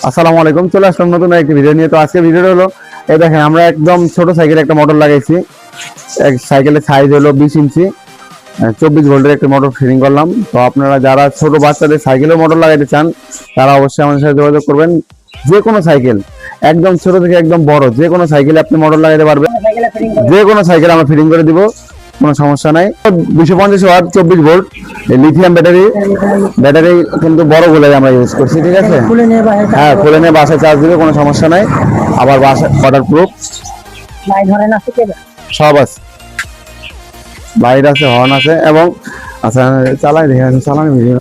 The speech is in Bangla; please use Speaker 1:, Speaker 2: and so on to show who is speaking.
Speaker 1: আসসালামু আলাইকুম, চলে আসলাম নতুন একটি ভিডিও নিয়ে। তো আজকে ভিডিওটা হলো, এই দেখেন আমরা একদম ছোট সাইকেলে একটা মোটর লাগাইছি। এক সাইকেলের সাইজ হলো 20 ইঞ্চি, 24 ভোল্টের একটা মোটর ফিটিং করলাম। তো আপনারা যারা ছোট বাচ্চাদের সাইকেলেও মোটর লাগাইতে চান তারা অবশ্যই আমাদের সাথে যোগাযোগ করবেন। যে কোনো সাইকেল, একদম ছোট থেকে একদম বড়, যে কোনো সাইকেলে আপনি মোটর লাগাইতে পারবেন। যে কোনো সাইকেল আমরা ফিটিং করে দিব, কোনো সমস্যা নাই। 250 ওয়াট 24 ভোল্ট লিথিয়াম ব্যাটারি কিন্তু বড় বলে আমরা ইউজ করছি, ঠিক আছে? হ্যাঁ, খুলে নিয়ে বাসায় চার্জ দিবে, কোনো সমস্যা নাই। আবার বাসা ওয়াটার প্রুফ সব আছে, লাইট আছে, হর্ন আছে এবং আচ্ছা চালাই দেখে চালানি ভিডিও